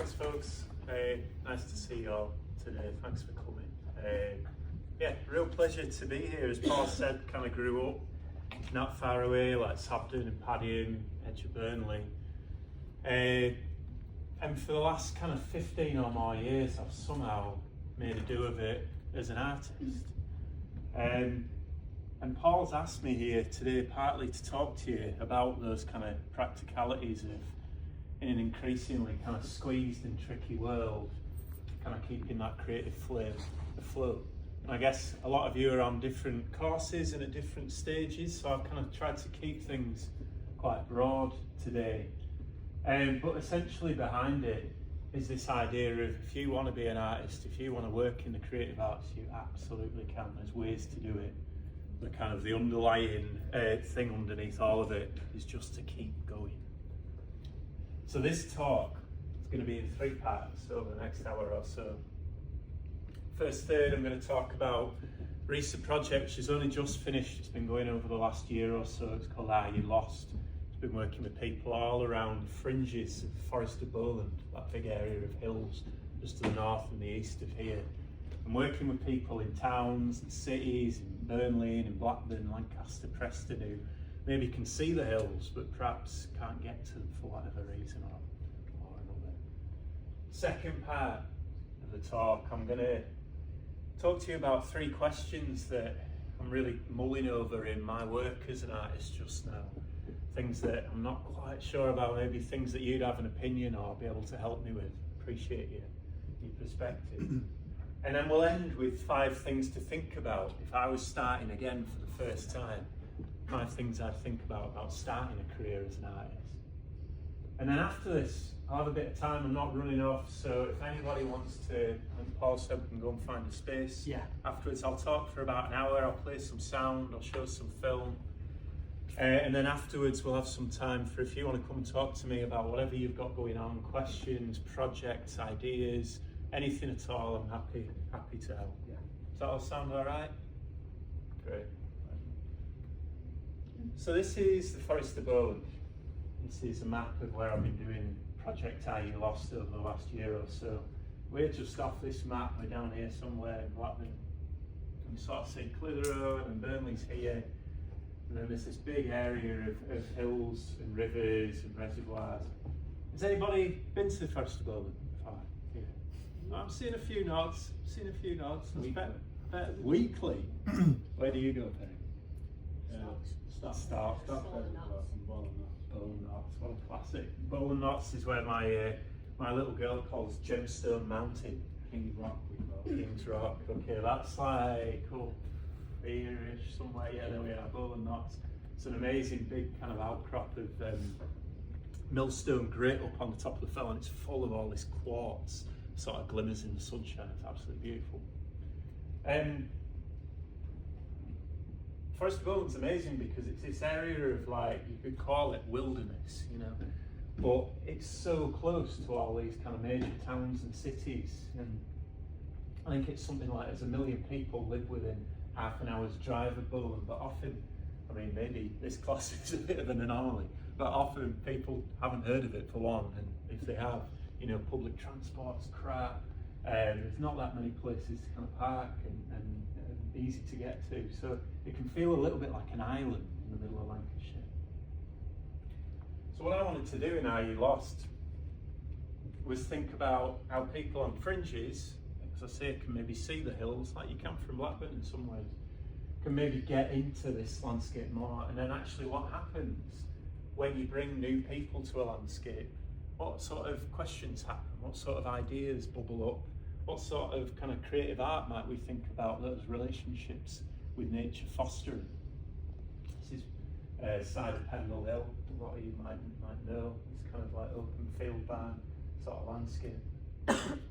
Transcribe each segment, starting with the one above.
Thanks folks, nice to see you all today, thanks for coming. Yeah, real pleasure to be here. As Paul said, kind of grew up not far away, like Sabden and Padiham, edge of Burnley. And for the last kind of 15 or more years, I've somehow made a do of it as an artist. And Paul's asked me here today partly to talk to you about those kind of practicalities of, in an increasingly kind of squeezed and tricky world, kind of keeping that creative flame afloat. And I guess a lot of you are on different courses and at different stages, so I've kind of tried to keep things quite broad today. But essentially behind it is this idea of, if you want to be an artist, if you want to work in the creative arts, you absolutely can. There's ways to do it. The kind of the underlying thing underneath all of it is just to keep going. So this talk is going to be in 3 parts over the next hour or so. First third, I'm going to talk about a recent project which has only just finished. It's been going over the last year or so. It's called Are You Lost? It's been working with people all around the fringes of Forest of Bowland, that big area of hills just to the north and the east of here. I'm working with people in towns and cities, in Burnley and in Blackburn, Lancaster, Preston, who maybe can see the hills but perhaps can't get to them for whatever reason or another. Second part of the talk, I'm going to talk to you about 3 questions that I'm really mulling over in my work as an artist just now. Things that I'm not quite sure about, maybe things that you'd have an opinion or be able to help me with. Appreciate your perspective. And then we'll end with 5 things to think about. If I was starting again for the first time, 5 things I'd think about starting a career as an artist. And then after this, I'll have a bit of time. I'm not running off, so if anybody wants to, like Paul said, we can go and find a space. Yeah. Afterwards, I'll talk for about an hour. I'll play some sound. I'll show some film. And then afterwards, we'll have some time for, if you want to come and talk to me about whatever you've got going on, questions, projects, ideas, anything at all. I'm happy to help. Yeah. Does that all sound all right? Great. So this is the Forest of Bowland. This is a map of where I've been doing Project Are You Lost over the last year or so. We're just off this map, we're down here somewhere in Blackburn. And you sort of see Clitheroe and Burnley's here. And then there's this big area of hills and rivers and reservoirs. Has anybody been to the Forest of Bowland before? Yeah. I'm seeing a few nods. Weekly. Where do you go, Perry? Start. Bowland Knots, what a classic. Bowland Knots is where my little girl calls Gemstone Mountain. King's Rock, we call it. King's Rock. Okay, that's like here-ish somewhere. Yeah, there we are. Bowland Knots. It's an amazing big kind of outcrop of millstone grit up on the top of the fell, and it's full of all this quartz. Sort of glimmers in the sunshine. It's absolutely beautiful. Forest of Bowland's amazing because it's this area of, like, you could call it wilderness, you know, but it's so close to all these kind of major towns and cities, and I think it's something like there's 1 million people live within half an hour's drive of Bowland, but often, I mean, maybe this class is a bit of an anomaly, but often people haven't heard of it for one, and if they have, you know, public transport's crap, there's not that many places to kind of park and easy to get to, so it can feel a little bit like an island in the middle of Lancashire. So what I wanted to do in Are You Lost was think about how people on fringes, as I say, can maybe see the hills like you can from Blackburn in some ways, can maybe get into this landscape more, and then actually what happens when you bring new people to a landscape. What sort of questions happen? What sort of ideas bubble up? What sort of kind of creative art might we think about those relationships with nature fostering? This is side of Pendle Hill. A lot of you might know. It's kind of like open field barn sort of landscape.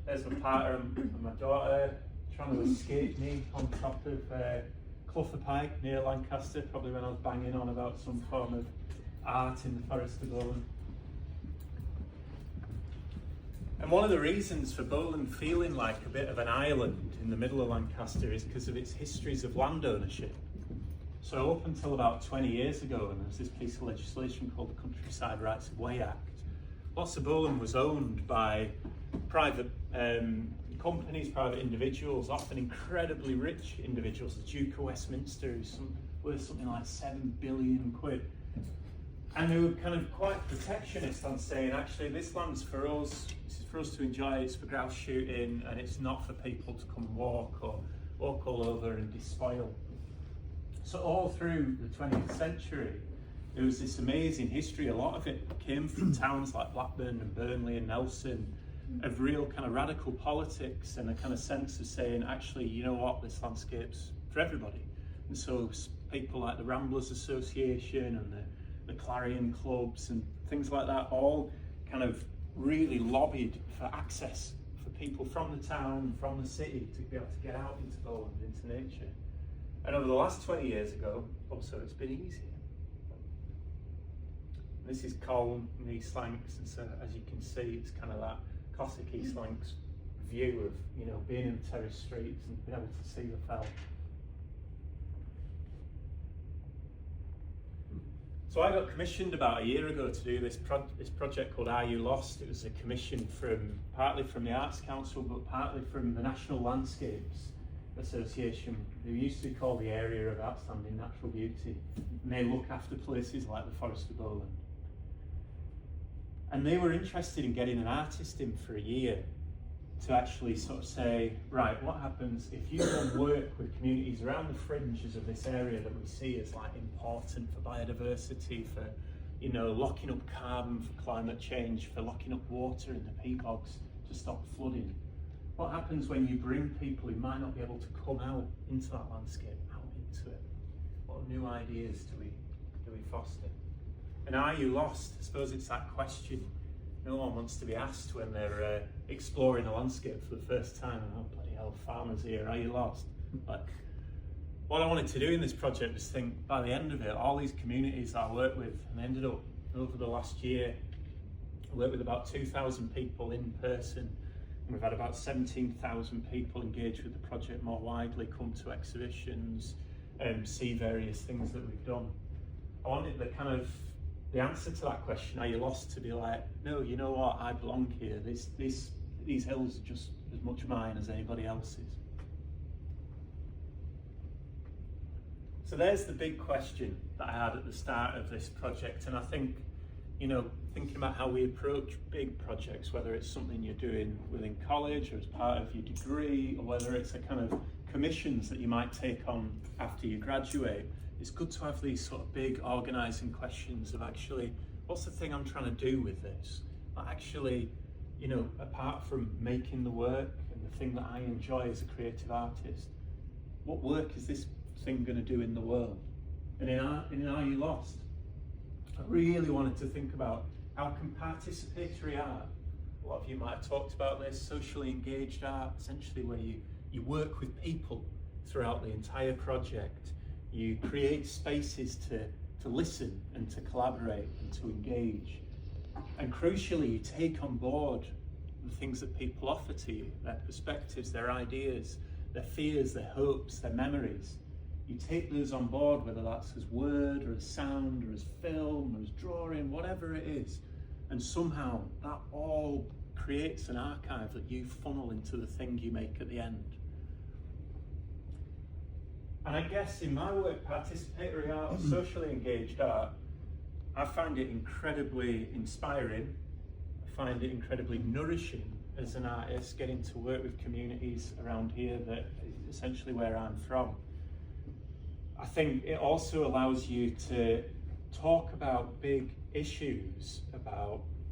There's my partner and my daughter trying to escape me on top of Clough Pike near Lancaster, probably when I was banging on about some form of art in the Forest of Bowland. And one of the reasons for Bowland feeling like a bit of an island in the middle of Lancaster is because of its histories of land ownership. So up until about 20 years ago, and there was this piece of legislation called the Countryside Rights of Way Act, lots of Bowland was owned by private companies, private individuals, often incredibly rich individuals. The Duke of Westminster is worth something like £7 billion. And they were kind of quite protectionist on saying, actually, this land's for us, this is for us to enjoy, it's for grouse shooting, and it's not for people to come and walk all over and despoil. So all through the 20th century, there was this amazing history. A lot of it came from towns like Blackburn and Burnley and Nelson, of real kind of radical politics and a kind of sense of saying, actually, you know what, this landscape's for everybody. And so people like the Ramblers Association and the Clarion clubs and things like that all kind of really lobbied for access for people from the town, from the city, to be able to get out into the land, into nature. And over the last 20 years ago, also it's been easier. This is Colne in East Lancs, and so as you can see, it's kind of that classic East Lancs view of, you know, being in the terrace streets and being able to see the fell. So I got commissioned about a year ago to do this project called Are You Lost? It was a commission partly from the Arts Council, but partly from the National Landscapes Association, who used to be called the Area of Outstanding Natural Beauty. And they look after places like the Forest of Bowland. And they were interested in getting an artist in for a year to actually sort of say, right, what happens if you go and work with communities around the fringes of this area that we see as like important for biodiversity, for, you know, locking up carbon for climate change, for locking up water in the peat bogs to stop flooding. What happens when you bring people who might not be able to come out into that landscape, out into it? What new ideas do we foster? And are you lost? I suppose it's that question no one wants to be asked when they're exploring a landscape for the first time. Oh, bloody hell, farmers here, are you lost? Like, what I wanted to do in this project was think, by the end of it, all these communities that I worked with, and I ended up, over the last year, I worked with about 2,000 people in person, and we've had about 17,000 people engage with the project more widely, come to exhibitions, see various things that we've done. I wanted the answer to that question, are you lost, to be like, no, you know what, I belong here. These hills are just as much mine as anybody else's. So there's the big question that I had at the start of this project. And I think, you know, thinking about how we approach big projects, whether it's something you're doing within college or as part of your degree, or whether it's a kind of commissions that you might take on after you graduate, it's good to have these sort of big organising questions of actually, what's the thing I'm trying to do with this? But actually, you know, apart from making the work and the thing that I enjoy as a creative artist, what work is this thing going to do in the world? And in Are You Lost? I really wanted to think about how can participatory art, a lot of you might have talked about this, socially engaged art, essentially where you work with people throughout the entire project. You create spaces to listen and to collaborate and to engage. And crucially, you take on board the things that people offer to you, their perspectives, their ideas, their fears, their hopes, their memories. You take those on board, whether that's as word or as sound or as film or as drawing, whatever it is. And somehow that all creates an archive that you funnel into the thing you make at the end. And I guess in my work, participatory art, socially engaged art, I find it incredibly inspiring. I find it incredibly nourishing as an artist, getting to work with communities around here that is essentially where I'm from. I think it also allows you to talk about big issues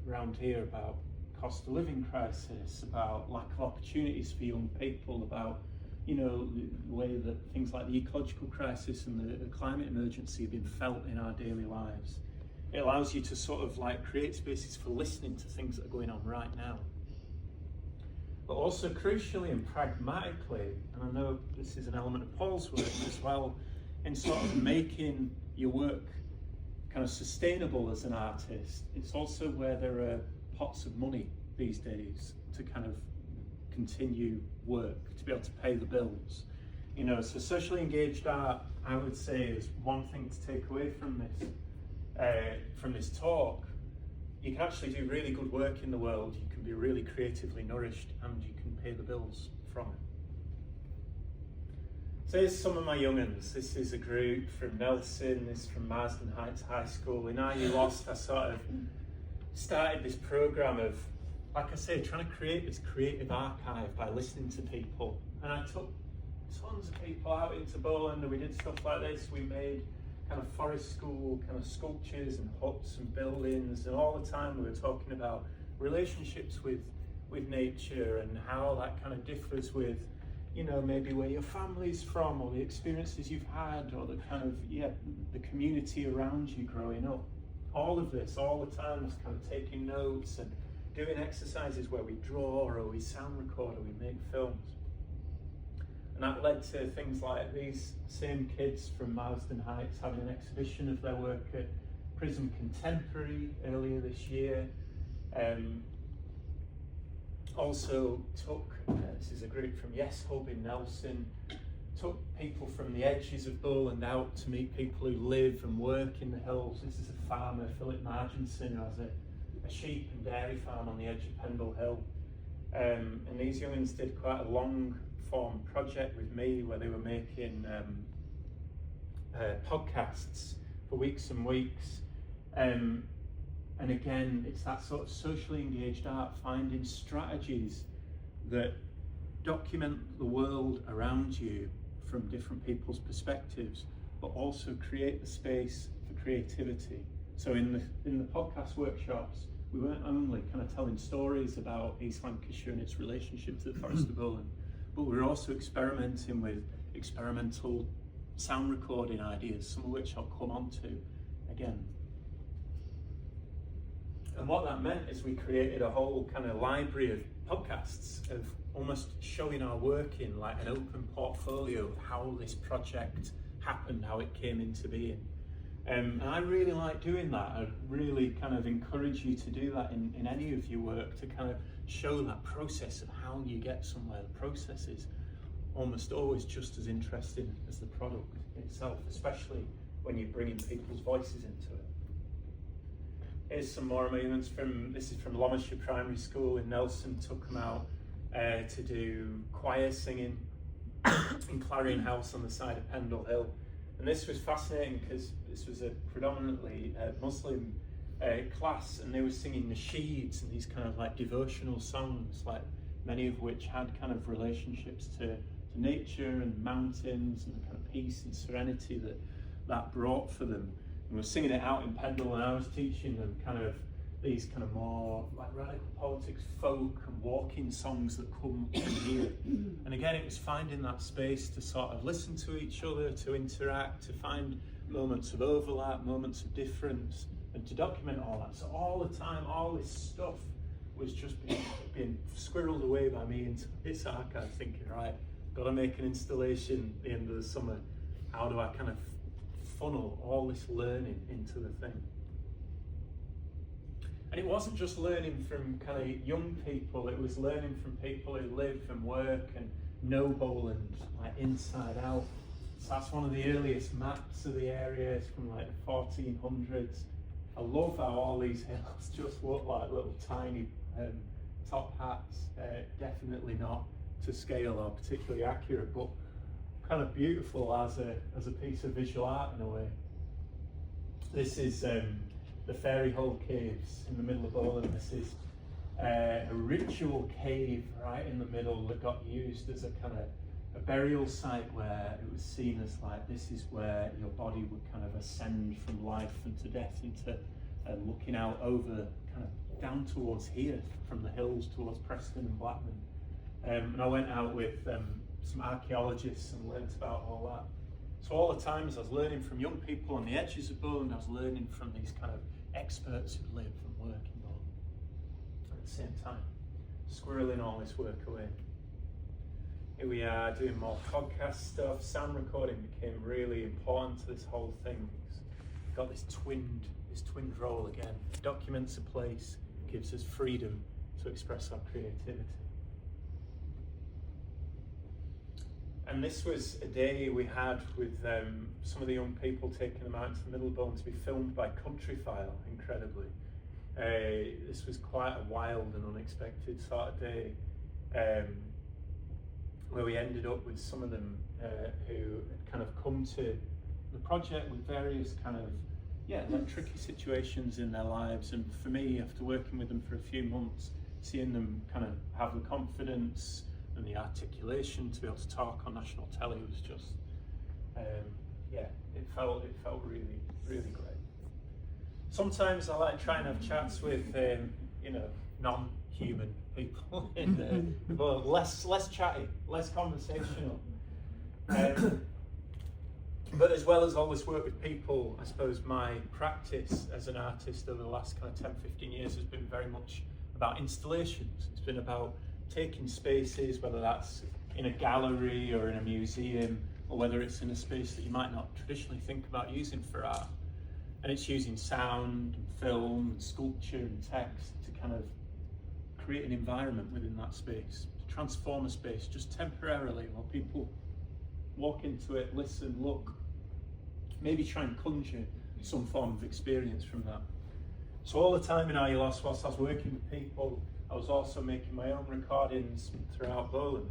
around here, about cost of living crisis, about lack of opportunities for young people, about, you know, the way that things like the ecological crisis and the climate emergency have been felt in our daily lives. It allows you to sort of like create spaces for listening to things that are going on right now. But also crucially and pragmatically, and I know this is an element of Paul's work as well, in sort of making your work kind of sustainable as an artist, it's also where there are pots of money these days to kind of continue work, to be able to pay the bills. You know, so socially engaged art, I would say, is one thing to take away from this talk. you can actually do really good work in the world, you can be really creatively nourished, and you can pay the bills from it. So here's some of my young'uns. This is a group from Nelson, this is from Marsden Heights High School. In Are You Lost, I sort of started this program of, like I say, trying to create this creative archive by listening to people. And I took tons of people out into Bowland and we did stuff like this. We made kind of forest school kind of sculptures and huts and buildings, and all the time we were talking about relationships with nature and how that kind of differs with, you know, maybe where your family's from or the experiences you've had or the kind of, the community around you growing up. All of this, all the time, was kind of taking notes and doing exercises where we draw or we sound record or we make films. And that led to things like these same kids from Marsden Heights having an exhibition of their work at Prism Contemporary earlier this year. Also took, this is a group from Yes Hub in Nelson, took people from the edges of Bowland out to meet people who live and work in the hills. This is a farmer, Philip Marginson, who has a sheep and dairy farm on the edge of Pendle Hill. And these young'uns did quite a long form project with me where they were making podcasts for weeks and weeks. And again, it's that sort of socially engaged art, finding strategies that document the world around you from different people's perspectives, but also create the space for creativity. So in the podcast workshops, we weren't only kind of telling stories about East Lancashire and its relationship to the Forest of Bowland, but we were also experimenting with experimental sound recording ideas, some of which I'll come on to again. And what that meant is we created a whole kind of library of podcasts of almost showing our work in like an open portfolio of how this project happened, how it came into being. And I really like doing that. I really kind of encourage you to do that in any of your work, to kind of show that process of how you get somewhere. The process is almost always just as interesting as the product itself, especially when you're bringing people's voices into it. Here's some more moments this is from Lomershire Primary School in Nelson. Took them out to do choir singing in Clarion House on the side of Pendle Hill. And this was fascinating because this was a predominantly Muslim class, and they were singing nasheeds and these kind of like devotional songs, like many of which had kind of relationships to nature and mountains and the kind of peace and serenity that brought for them. And we were singing it out in Pendle, and I was teaching them kind of these kind of more like radical politics, folk and walking songs that come from here. And again, it was finding that space to sort of listen to each other, to interact, to find moments of overlap, moments of difference, and to document all that. So all the time, all this stuff was just being squirreled away by me into this archive, thinking, right, got to make an installation at the end of the summer. How do I kind of funnel all this learning into the thing? And it wasn't just learning from kind of young people, it was learning from people who live and work and know Bowland like inside out. So that's one of the earliest maps of the area. It's from like the 1400s. I love how all these hills just look like little tiny top hats. Definitely not to scale or particularly accurate, but kind of beautiful as a piece of visual art in a way. This is the Fairy Hole Caves in the middle of Bowland. This is a ritual cave right in the middle that got used as a kind of a burial site, where it was seen as like, this is where your body would kind of ascend from life and to death into looking out over kind of down towards here from the hills towards Preston and Blackman. And I went out with some archaeologists and learnt about all that. So all the time as I was learning from young people on the edges of Bowland, I was learning from these kind of experts who live and work in Bowland. At the same time, squirreling all this work away. Here we are doing more podcast stuff. Sound recording became really important to this whole thing. Got this twinned role again. Documents a place, gives us freedom to express our creativity. And this was a day we had with some of the young people, taking them out into the middle of Bowland to be filmed by Countryfile, incredibly. This was quite a wild and unexpected sort of day, where we ended up with some of them who had kind of come to the project with various kind of like tricky situations in their lives. And for me, after working with them for a few months, seeing them kind of have the confidence and the articulation to be able to talk on national telly was just it felt really, really great. Sometimes I like trying to have chats with non-human people but less chatty, less conversational. But as well as all this work with people, I suppose my practice as an artist over the last kind of 10-15 years has been very much about installations. It's been about taking spaces, whether that's in a gallery or in a museum, or whether it's in a space that you might not traditionally think about using for art. And it's using sound and film and sculpture and text to kind of create an environment within that space, to transform a space just temporarily while people walk into it, listen, look, maybe try and conjure some form of experience from that. So all the time in Are You Lost, whilst I was working with people, I was also making my own recordings throughout Poland.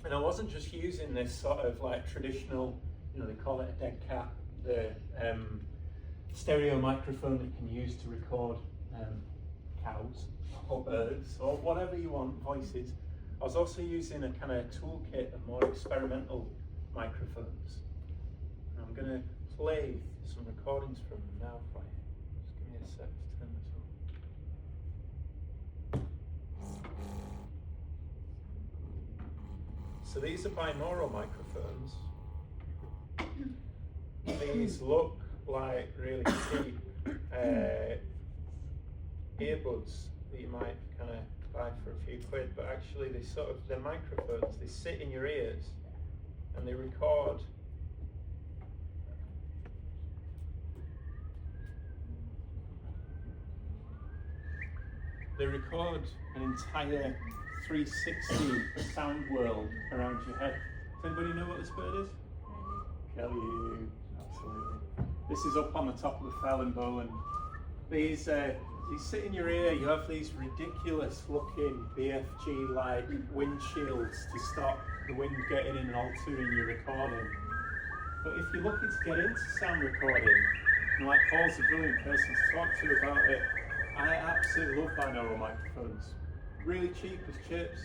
And I wasn't just using this sort of like traditional, they call it a dead cat, the stereo microphone that you can use to record cows or birds or whatever you want, voices. I was also using a kind of toolkit of more experimental microphones. And I'm going to play some recordings from them now for you. Just give me a sec to turn this on. So these are binaural microphones. These look like really cheap earbuds that you might kind of buy for a few quid, but actually they're microphones. They sit in your ears and they record an entire 360 sound world around your head. Does anybody know what this bird is? Kelly, absolutely. This is up on the top of the fell in Bowen. These sit in your ear. You have these ridiculous looking BFG-like windshields to stop the wind getting in and altering your recording. But if you're looking to get into sound recording, and like Paul's a brilliant person to talk to about it, I absolutely love binaural microphones. Really cheap as chips,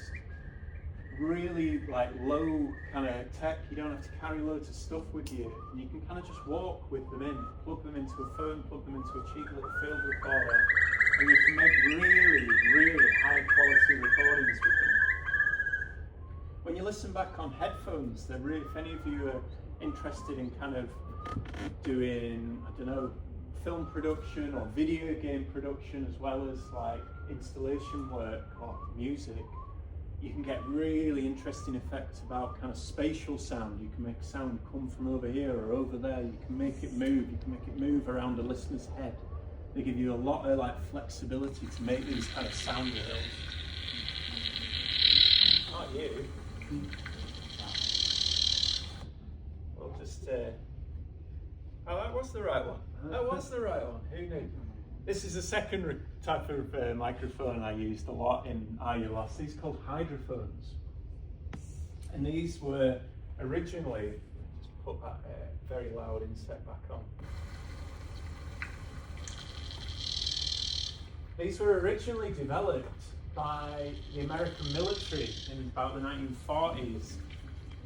really like low kind of tech. You don't have to carry loads of stuff with you, and you can kind of just walk with them in, plug them into a phone, plug them into a cheap little field recorder, and you can make really, really high quality recordings with them. When you listen back on headphones, they're really, if any of you are interested in kind of doing, film production or video game production, as well as like installation work or music, you can get really interesting effects about kind of spatial sound. You can make sound come from over here or over there. You can make it move. You can make it move around a listener's head. They give you a lot of like flexibility to make these kind of sound worlds. Not you. Well, just that was the right one. That was the right one. Who knew? This is the second type of microphone I used a lot in Are You Lost. These are called hydrophones. And these were originally, just put that very loud inset back on. These were originally developed by the American military in about the 1940s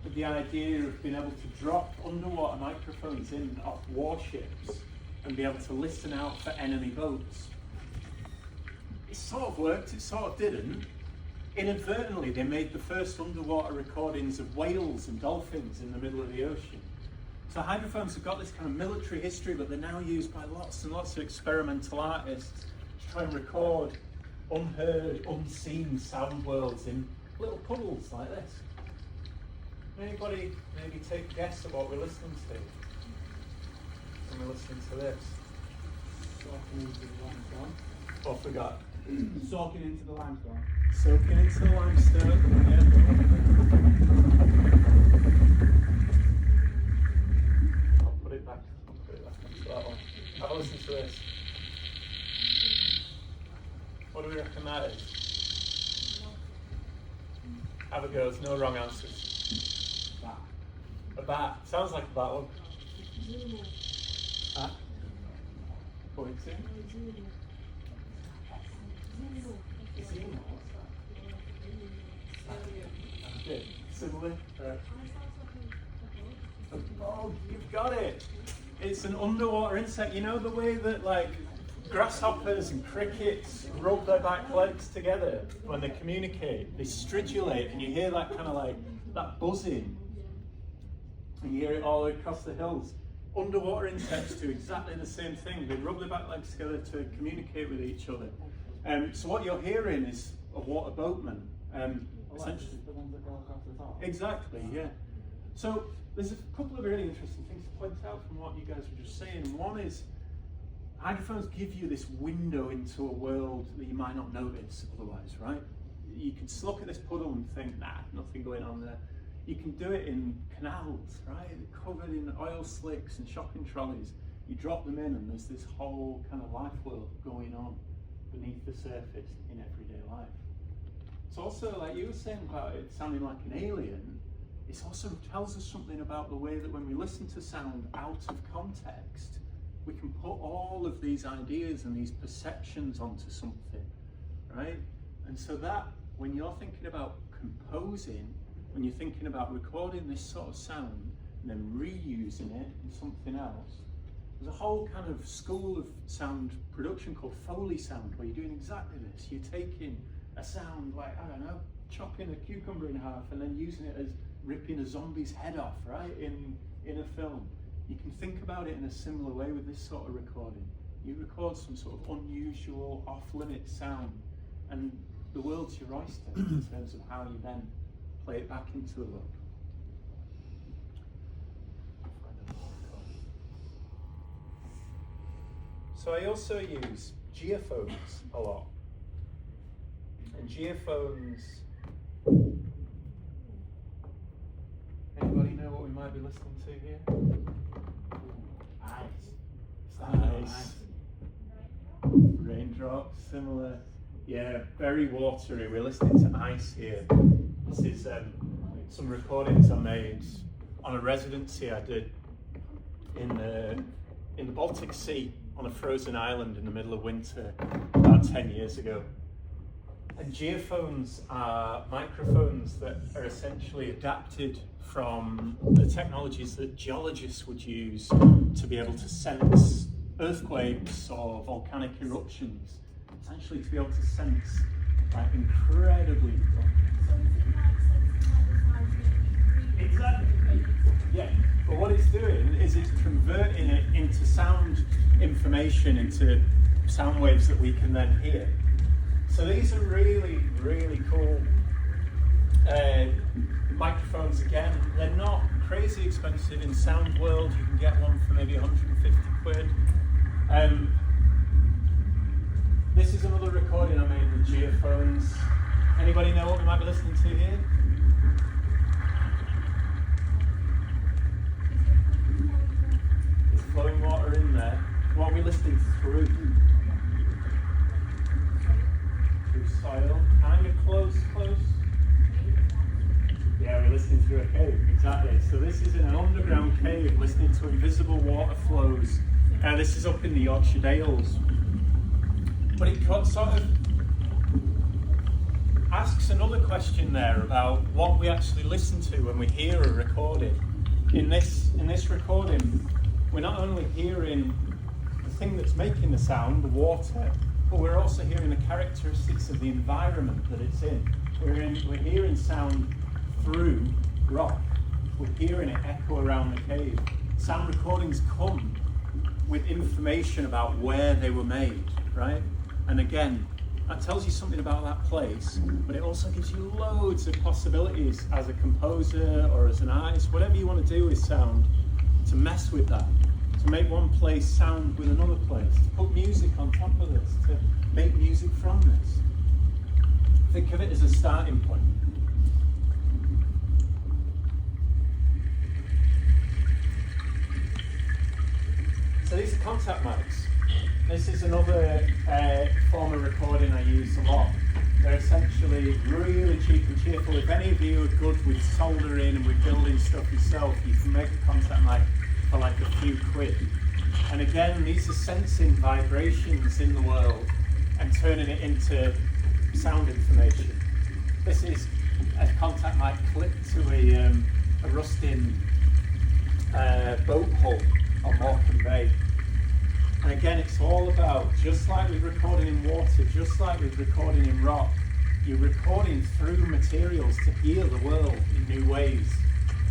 with the idea of being able to drop underwater microphones in off warships and be able to listen out for enemy boats. It sort of worked, it sort of didn't. Inadvertently, they made the first underwater recordings of whales and dolphins in the middle of the ocean. So hydrophones have got this kind of military history, but they're now used by lots and lots of experimental artists to try and record unheard, unseen sound worlds in little puddles like this. Anybody maybe take a guess at what we're listening to? And we're listening to this. Soaking into the limestone. Oh, I forgot. Soaking into the limestone. Soaking into the limestone. Yeah. I'll put it back. I'll put it back onto that one. Have a listen to this. do we reckon that is? Have a go, there's no wrong answers. Bat. A bat. Sounds like a bat one. Huh? Pointing. Okay, similar. Right. Oh, you've got it. It's an underwater insect. You know the way that like grasshoppers and crickets rub their back legs together when they communicate? They stridulate, and you hear that kind of like that buzzing. And you hear it all across the hills. Underwater insects do exactly the same thing. They rub their back legs together to communicate with each other. So what you're hearing is a water boatman. Essentially, the ones that go across the top. Exactly, yeah. So there's a couple of really interesting things to point out from what you guys were just saying. One is hydrophones give you this window into a world that you might not notice otherwise, right? You can just look at this puddle and think, nah, nothing going on there. You can do it in canals, right? They're covered in oil slicks and shopping trolleys. You drop them in and there's this whole kind of life world going on beneath the surface in everyday life. It's also, like you were saying about it sounding like an alien, it also tells us something about the way that when we listen to sound out of context, we can put all of these ideas and these perceptions onto something, right? And so that, when you're thinking about composing, when you're thinking about recording this sort of sound and then reusing it in something else, there's a whole kind of school of sound production called Foley sound, where you're doing exactly this. You're taking a sound like, I don't know, chopping a cucumber in half and then using it as ripping a zombie's head off, right, in a film. You can think about it in a similar way with this sort of recording. You record some sort of unusual, off-limit sound, and the world's your oyster in terms of how you then play it back into the world. So I also use geophones a lot. And geophones, anybody know what we might be listening to here? Ice. Raindrops, similar. Yeah, very watery. We're listening to ice here. This is some recordings I made on a residency I did in the Baltic Sea on a frozen island in the middle of winter about 10 years ago. And geophones are microphones that are essentially adapted from the technologies that geologists would use to be able to sense earthquakes or volcanic eruptions. Essentially to be able to sense like incredibly. Exactly. Yeah. But what it's doing is it's converting it into sound information, into sound waves that we can then hear. So these are really, really cool microphones. Again, they're not crazy expensive in Sound World. You can get one for maybe 150 quid. This is another recording I made with geophones. Anybody know what we might be listening to here? There's flowing water in there. What are we listening through? Through soil. Kind of close. Yeah, we're listening through a cave, exactly. So this is in an underground cave, listening to invisible water flows. This is up in the Yorkshire Dales. But it sort of asks another question there about what we actually listen to when we hear a recording. In this recording, we're not only hearing the thing that's making the sound, the water, but we're also hearing the characteristics of the environment that it's in. We're hearing sound through rock. We're hearing it echo around the cave. Sound recordings come with information about where they were made, right? And again, that tells you something about that place, but it also gives you loads of possibilities as a composer or as an artist, whatever you want to do with sound, to mess with that, to make one place sound with another place, to put music on top of this, to make music from this. Think of it as a starting point. So these are contact mics. This is another form of recording I use a lot. They're essentially really cheap and cheerful. If any of you are good with soldering and with building stuff yourself, you can make a contact mic for like a few quid. And again, these are sensing vibrations in the world and turning it into sound information. This is a contact mic clipped to a rusting boat hull on Morecambe Bay. And again, it's all about, just like with recording in water, just like with recording in rock, you're recording through materials to hear the world in new ways,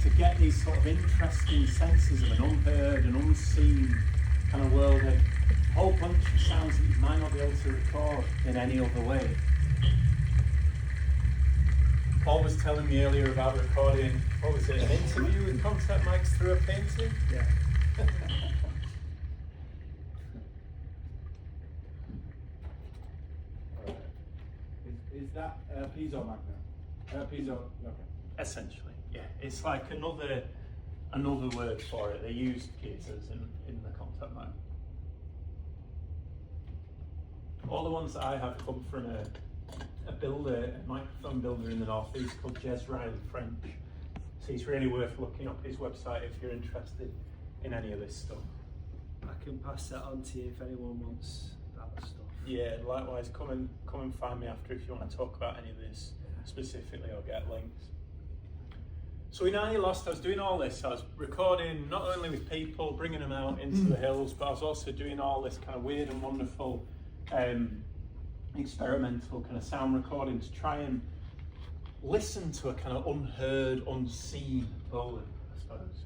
to get these sort of interesting senses of an unheard and unseen kind of world, a whole bunch of sounds that you might not be able to record in any other way. Paul was telling me earlier about recording, what was it, an interview with contact mics through a painting? Yeah. Is that piezo magnet? Piezo, okay. Essentially, yeah. It's like another word for it. They use pieces in the contact mic. All the ones that I have come from a builder, a microphone builder in the northeast called Jez Riley French. So it's really worth looking up his website if you're interested in any of this stuff. I can pass that on to you if anyone wants that stuff. Yeah, likewise, come and find me after if you want to talk about any of this specifically or get links. So in I Lost, I was doing all this. I was recording not only with people, bringing them out into the hills, but I was also doing all this kind of weird and wonderful experimental kind of sound recording to try and listen to a kind of unheard, unseen Poland, I suppose.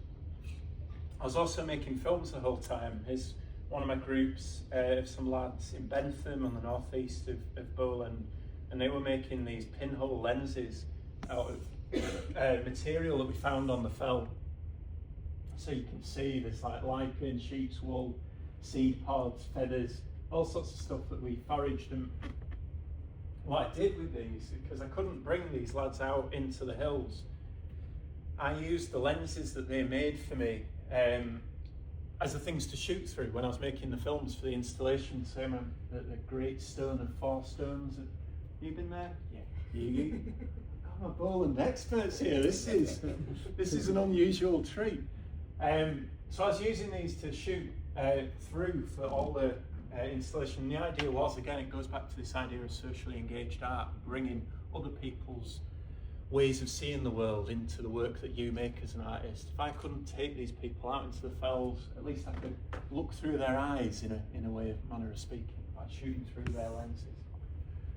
I was also making films the whole time. Here's one of my groups of some lads in Bentham on the northeast of Poland, and they were making these pinhole lenses out of material that we found on the fell. So you can see this like lichen, sheep's wool, seed pods, feathers, all sorts of stuff that we foraged. And what I did with these, because I couldn't bring these lads out into the hills, I used the lenses that they made for me as the things to shoot through when I was making the films for the installation. So the Great Stone of Four Stones. Have you been there? Yeah. I'm a Poland experts here. This is an unusual treat. So I was using these to shoot through for all the installation. The idea was, again, it goes back to this idea of socially engaged art, bringing other people's ways of seeing the world into the work that you make as an artist. If I couldn't take these people out into the fells, at least I could look through their eyes in a way of manner of speaking, by shooting through their lenses.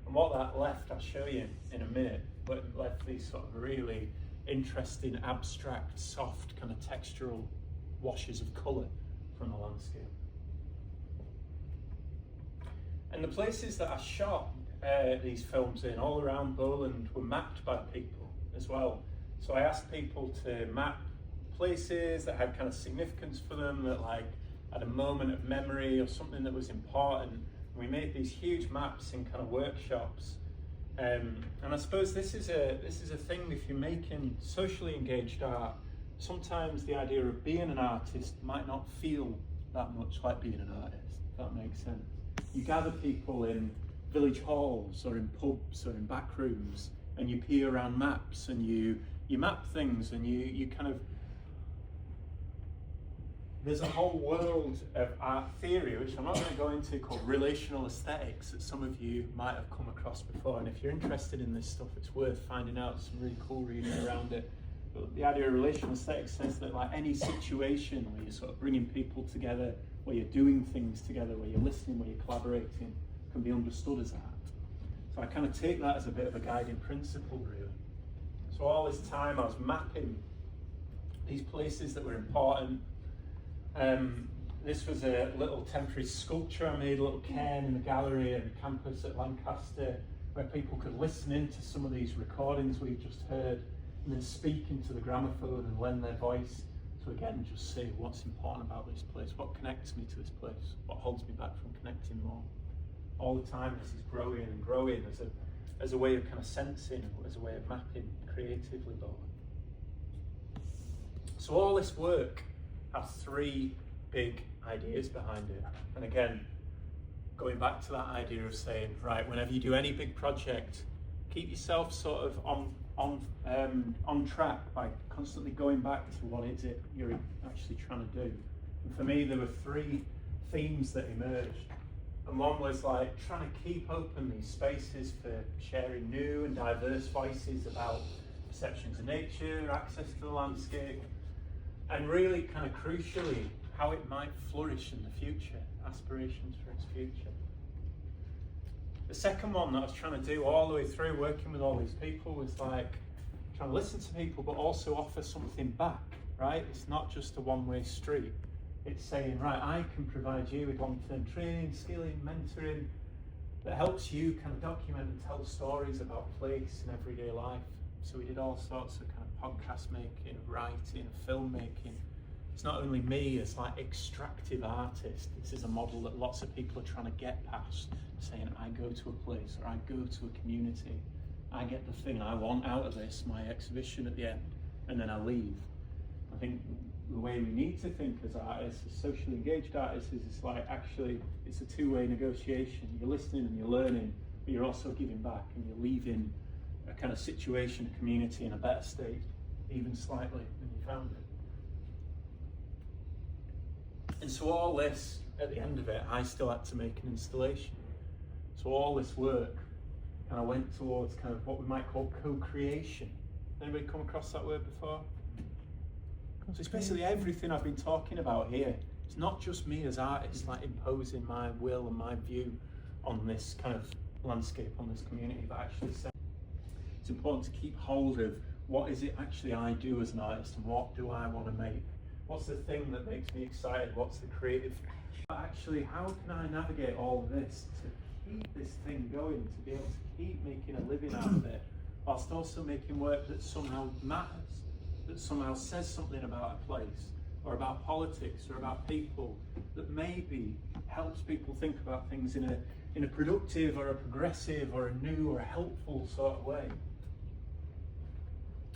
And what that left, I'll show you in a minute, but it left these sort of really interesting, abstract, soft, kind of textural washes of colour from the landscape. And the places that I shot these films in all around Poland were mapped by people as well. So I asked people to map places that had kind of significance for them, that like had a moment of memory or something that was important. And we made these huge maps in kind of workshops. And I suppose this is a thing, if you're making socially engaged art, sometimes the idea of being an artist might not feel that much like being an artist, if that makes sense. You gather people in village halls or in pubs or in back rooms, and you peer around maps and you map things, and you kind of, there's a whole world of art theory, which I'm not going to go into, called relational aesthetics, that some of you might have come across before. And if you're interested in this stuff, it's worth finding out some really cool reading around it. But the idea of relational aesthetics says that like any situation where you're sort of bringing people together, where you're doing things together, where you're listening, where you're collaborating, can be understood as art. So I kind of take that as a bit of a guiding principle, really. So all this time I was mapping these places that were important. This was a little temporary sculpture I made, a little cairn in the gallery and campus at Lancaster, where people could listen into some of these recordings we've just heard, and then speak into the gramophone and lend their voice to, again, just say what's important about this place, what connects me to this place, what holds me back from connecting more. All the time this is growing and growing as a way of kind of sensing, as a way of mapping creatively, Bowen. So all this work has three big ideas behind it. And again, going back to that idea of saying, right, whenever you do any big project, keep yourself sort of on track by constantly going back to what is it you're actually trying to do. And for me, there were three themes that emerged. And one was like trying to keep open these spaces for sharing new and diverse voices about perceptions of nature, access to the landscape, and really kind of crucially, how it might flourish in the future, aspirations for its future. The second one that I was trying to do all the way through working with all these people was like trying to listen to people but also offer something back, right? It's not just a one-way street. It's saying, right, I can provide you with long-term training, skilling, mentoring that helps you kind of document and tell stories about place and everyday life. So we did all sorts of kind of podcast making, writing, filmmaking. It's not only me as like extractive artist. This is a model that lots of people are trying to get past, saying I go to a place or I go to a community, I get the thing I want out of this, my exhibition at the end, and then I leave. I think the way we need to think as artists, as socially engaged artists, is it's like actually it's a two-way negotiation. You're listening and you're learning, but you're also giving back and you're leaving a kind of situation, a community in a better state, even slightly than you found it. And so all this, at the end of it, I still had to make an installation. So all this work kind of went towards kind of what we might call co-creation. Anybody come across that word before? So it's basically everything I've been talking about here. It's not just me as artist, like imposing my will and my view on this kind of landscape, on this community, but actually it's important to keep hold of what is it actually I do as an artist and what do I want to make? What's the thing that makes me excited? What's the creative? But actually, how can I navigate all of this to keep this thing going, to be able to keep making a living out of it, whilst also making work that somehow matters, that somehow says something about a place, or about politics, or about people, that maybe helps people think about things in a productive or a progressive or a new or a helpful sort of way.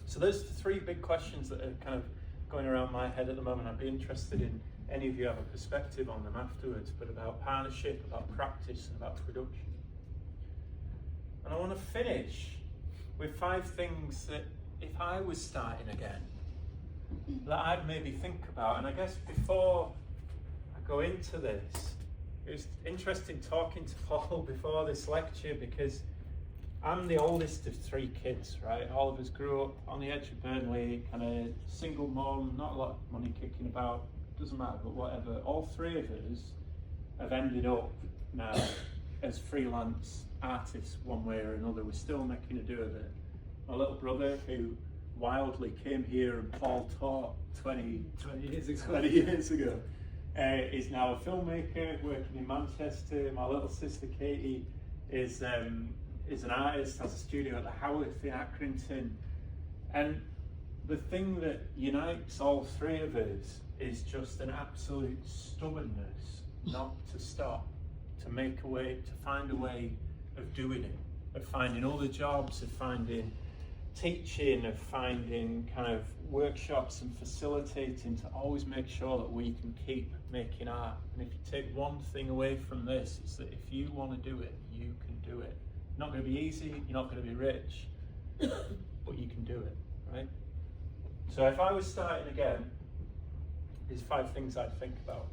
So those are the three big questions that are kind of going around my head at the moment. I'd be interested in any of you have a perspective on them afterwards, but about partnership, about practice, and about production. And I want to finish with 5 things that if I was starting again, that I'd maybe think about. And I guess before I go into this, it was interesting talking to Paul before this lecture, because I'm the oldest of 3 kids, right? All of us grew up on the edge of Burnley, kind of single mom, not a lot of money kicking about, doesn't matter, but whatever. All 3 of us have ended up now as freelance artists one way or another. We're still making a do of it. My little brother, who wildly came here and Paul taught 20 years ago, is now a filmmaker working in Manchester. My little sister Katie is an artist, has a studio at the Howarth in Accrington. And the thing that unites all 3 of us is just an absolute stubbornness not to stop, to make a way, to find a way of doing it, of finding other jobs, of finding teaching, of finding kind of workshops and facilitating, to always make sure that we can keep making art. And if you take one thing away from this, it's that if you want to do it, you can do it. Not going to be easy, you're not going to be rich, but you can do it, right? So if I was starting again, there's 5 things I'd think about.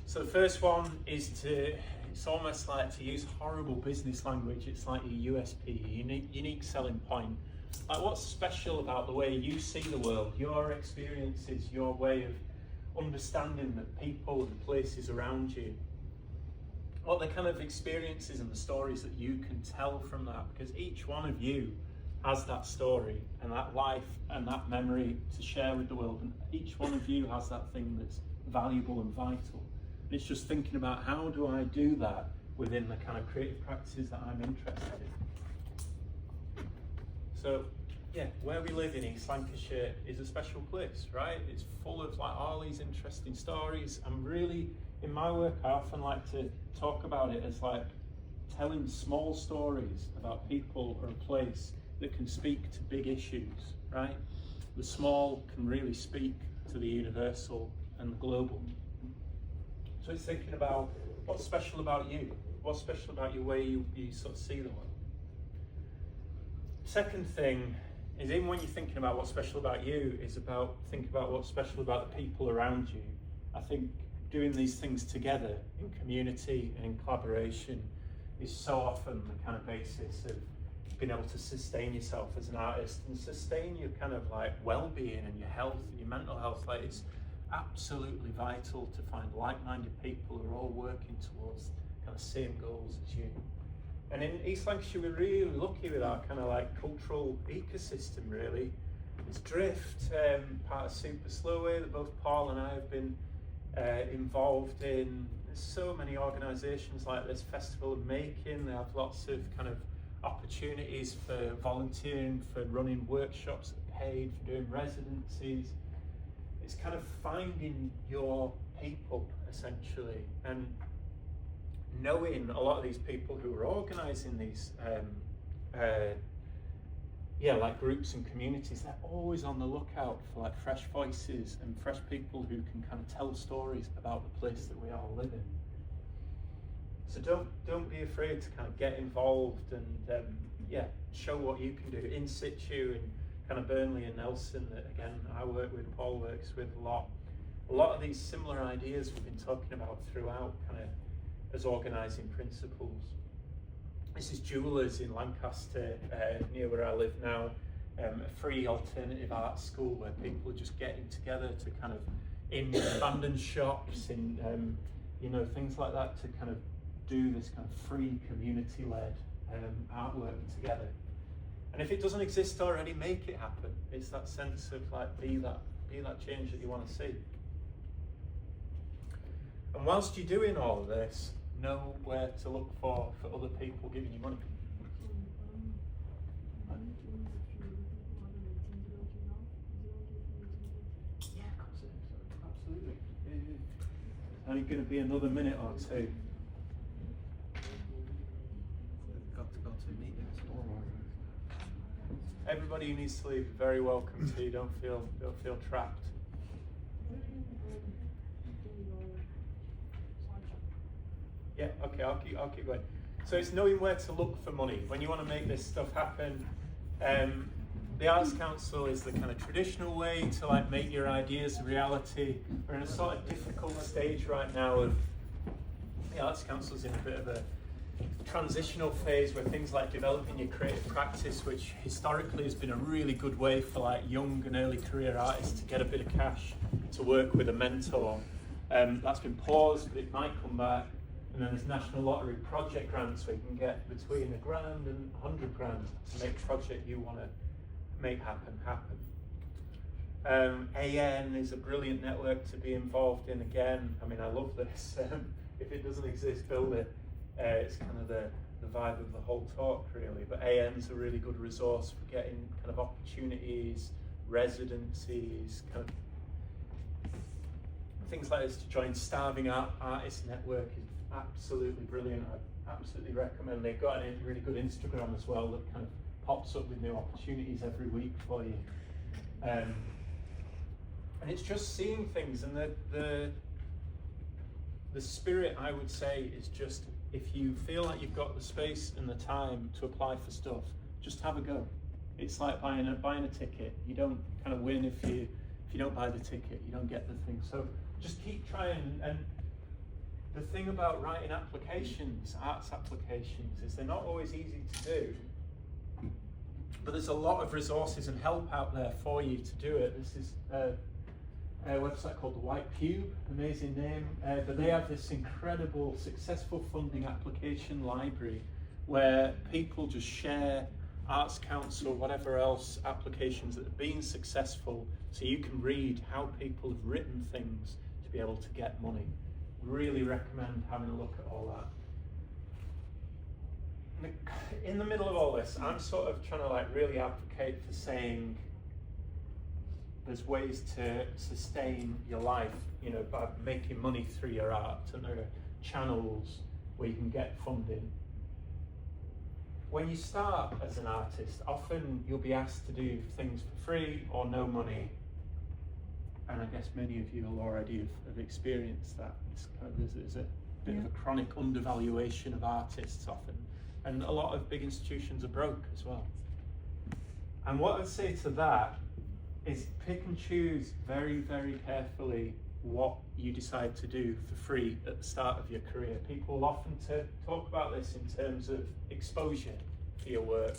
So the first one is it's almost like, to use horrible business language, it's like your USP, your unique selling point. Like, what's special about the way you see the world, your experiences, your way of understanding the people and places around you? What the kind of experiences and the stories that you can tell from that, because each one of you has that story and that life and that memory to share with the world, and each one of you has that thing that's valuable and vital. And it's just thinking about, how do I do that within the kind of creative practices that I'm interested in? So yeah, where we live in East Lancashire is a special place, right? It's full of like all these interesting stories. I'm really, in my work, I often like to talk about it as like telling small stories about people or a place that can speak to big issues, right? The small can really speak to the universal and the global. So it's thinking about What's special about you? What's special about your way you sort of see the world? Second thing is, even when you're thinking about what's special about you, is about thinking about what's special about the people around you. I think doing these things together in community and in collaboration is so often the kind of basis of being able to sustain yourself as an artist and sustain your kind of like well-being and your health and your mental health. Like, it's absolutely vital to find like-minded people who are all working towards kind of same goals as you. And in East Lancashire, we're really lucky with our kind of like cultural ecosystem, really. It's Drift, part of Super Slowway that both Paul and I have been involved in. There's so many organisations like this, Festival of Making. They have lots of kind of opportunities for volunteering, for running workshops that are paid, for doing residencies. It's kind of finding your people, essentially, and knowing a lot of these people who are organising these like groups and communities. They're always on the lookout for like fresh voices and fresh people who can kind of tell stories about the place that we all live in. So don't be afraid to kind of get involved and show what you can do in situ in kind of Burnley and Nelson, that again I work with, Paul works with a lot. A lot of these similar ideas we've been talking about throughout kind of as organising principles. This is Jewellers in Lancaster, near where I live now, a free alternative art school where people are just getting together to kind of, in abandoned shops, in things like that, to kind of do this kind of free community-led artwork together. And if it doesn't exist already, make it happen. It's that sense of like, be that change that you want to see. And whilst you're doing all of this, know where to look for other people giving you money. Yeah, of course it is. Absolutely. It's only going to be another minute or two. Got to go to a meeting. Everybody who needs to leave, very welcome to you. Don't feel trapped. Yeah, okay, I'll keep going. So it's knowing where to look for money when you want to make this stuff happen. The Arts Council is the kind of traditional way to like make your ideas a reality. We're in a sort of difficult stage right now of the Arts Council's in a bit of a transitional phase where things like developing your creative practice, which historically has been a really good way for like young and early career artists to get a bit of cash to work with a mentor. That's been paused, but it might come back. And then there's National Lottery project grants where you can get between £1,000 and £100 to make a project you want to make happen. AN is a brilliant network to be involved in again. I mean, I love this. If it doesn't exist, build it. It's kind of the vibe of the whole talk, really. But AN's a really good resource for getting kind of opportunities, residencies, kind of things like this to join. Starving Artist Network is absolutely brilliant. I absolutely recommend. They've got a really good Instagram as well that kind of pops up with new opportunities every week for you. And it's just seeing things, and the spirit, I would say, is just, if you feel like you've got the space and the time to apply for stuff, just have a go. It's like buying a ticket. You don't kind of win if you don't buy the ticket, you don't get the thing. So just keep trying. And the thing about writing applications, arts applications, is they're not always easy to do. But there's a lot of resources and help out there for you to do it. This is a website called The White Cube, amazing name, but they have this incredible successful funding application library where people just share Arts Council, whatever else, applications that have been successful, so you can read how people have written things to be able to get money. Really recommend having a look at all that. In the middle of all this, I'm sort of trying to like really advocate for saying there's ways to sustain your life, you know, by making money through your art, and there are channels where you can get funding. When you start as an artist, often you'll be asked to do things for free or no money. And I guess many of you will already have experienced that. It's kind of, there's a bit of a chronic undervaluation of artists often. And a lot of big institutions are broke as well. And what I'd say to that is pick and choose very, very carefully what you decide to do for free at the start of your career. People will often talk about this in terms of exposure for your work.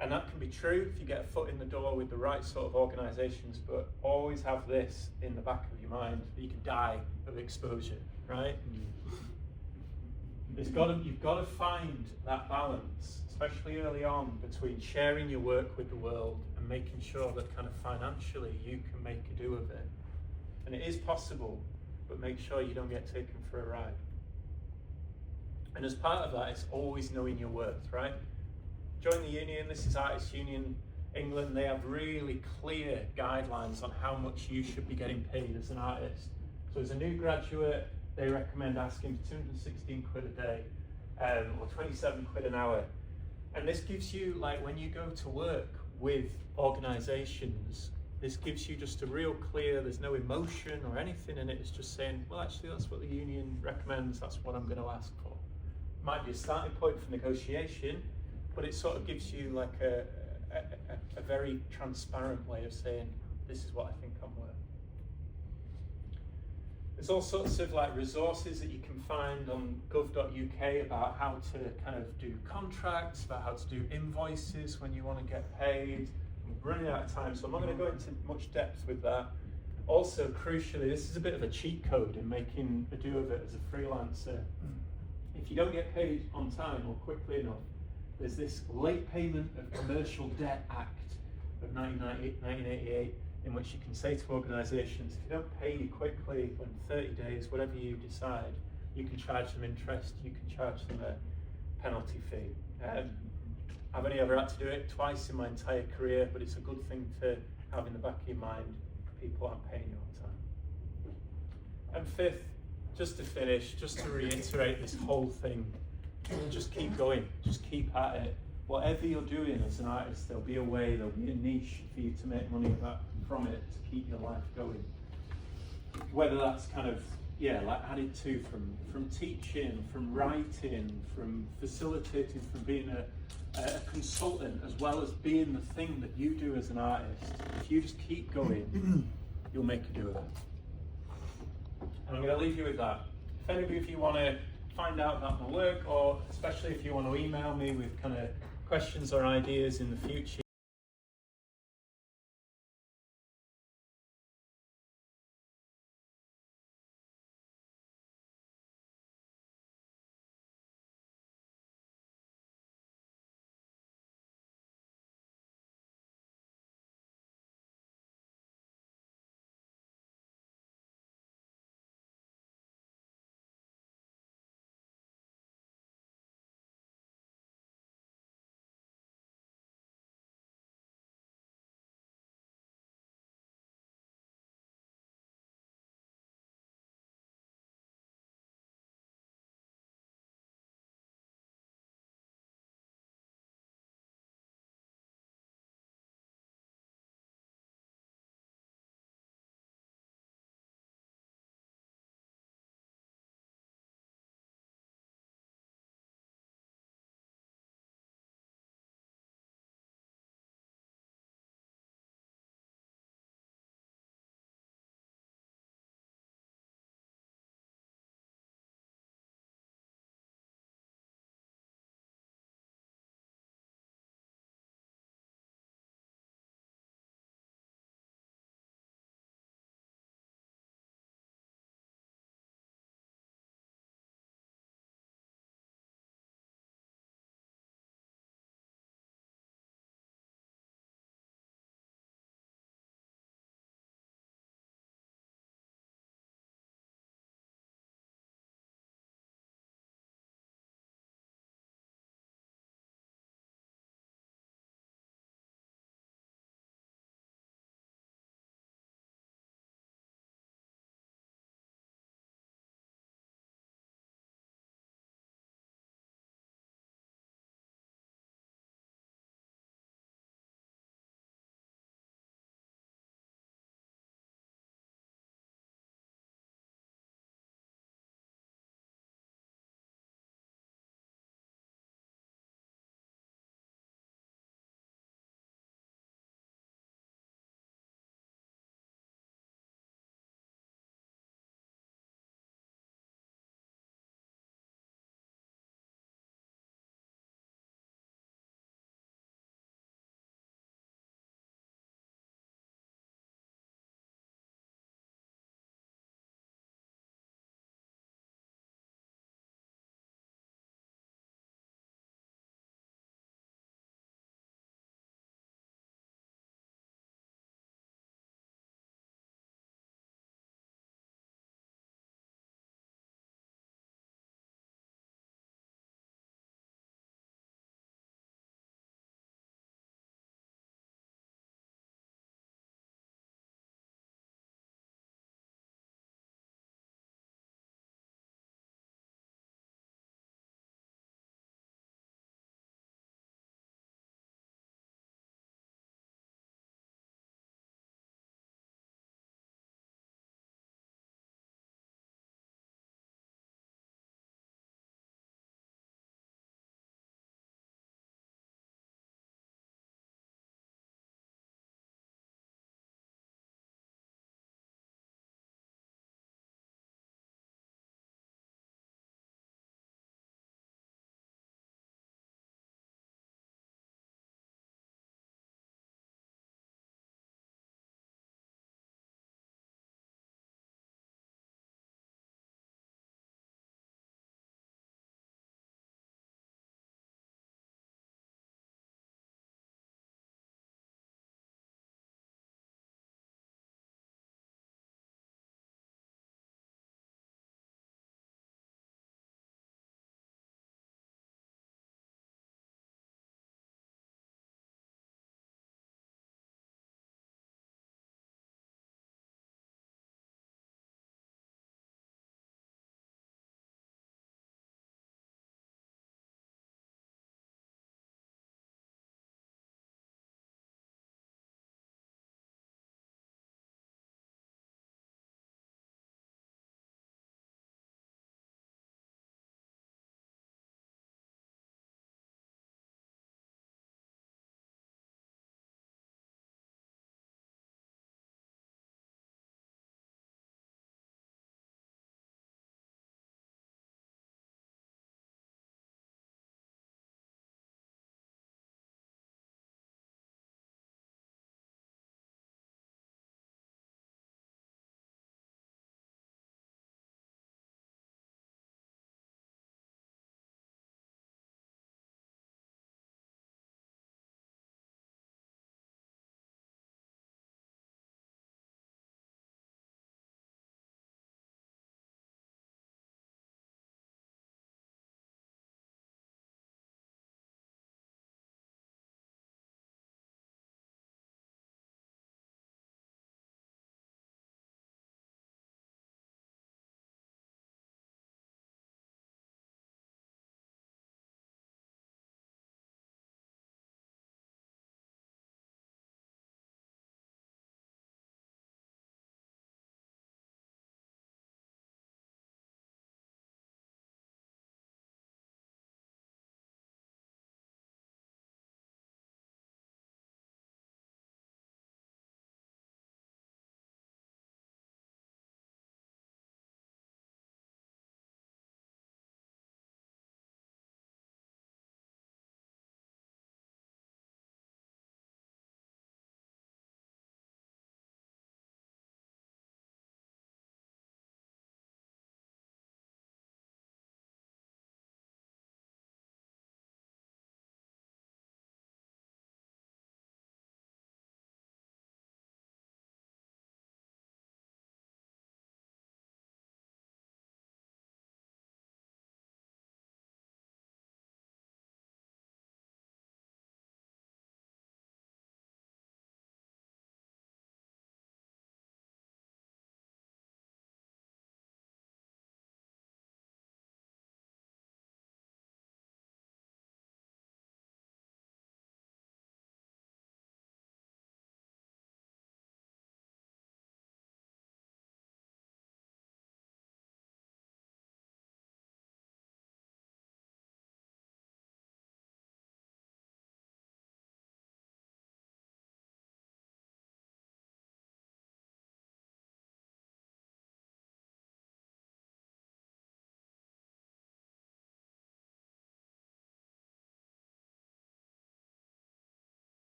And that can be true if you get a foot in the door with the right sort of organisations, but always have this in the back of your mind that you can die of exposure, right? You've got to find that balance, especially early on, between sharing your work with the world and making sure that kind of financially you can make a do of it. And it is possible, but make sure you don't get taken for a ride. And as part of that, it's always knowing your worth, right? Join the union. This is Artists Union England. They have really clear guidelines on how much you should be getting paid as an artist. So as a new graduate, they recommend asking for 216 quid a day, or 27 quid an hour. And this gives you, like, when you go to work with organisations, this gives you just a real clear, there's no emotion or anything in it. It's just saying, well, actually, that's what the union recommends. That's what I'm going to ask for. Might be a starting point for negotiation, but it sort of gives you like a very transparent way of saying, this is what I think I'm worth. There's all sorts of like resources that you can find on gov.uk about how to kind of do contracts, about how to do invoices when you want to get paid. We're running out of time, so I'm not going to go into much depth with that. Also, crucially, this is a bit of a cheat code in making a do of it as a freelancer. If you don't get paid on time or quickly enough, there's this Late Payment of Commercial Debt Act of 1988, in which you can say to organisations, if you don't pay you quickly, in 30 days, whatever you decide, you can charge them interest, you can charge them a penalty fee. I've only ever had to do it twice in my entire career, but it's a good thing to have in the back of your mind if people aren't paying you on time. And fifth, just to finish, just to reiterate this whole thing, just keep going, just keep at it. Whatever you're doing as an artist, there'll be a way, there'll be a niche for you to make money from it to keep your life going. Whether that's kind of, like added to from teaching, from writing, from facilitating, from being a consultant, as well as being the thing that you do as an artist. If you just keep going, you'll make a do of it. And I'm going to leave you with that. If any of you want to find out about my work, or especially if you want to email me with kind of questions or ideas in the future,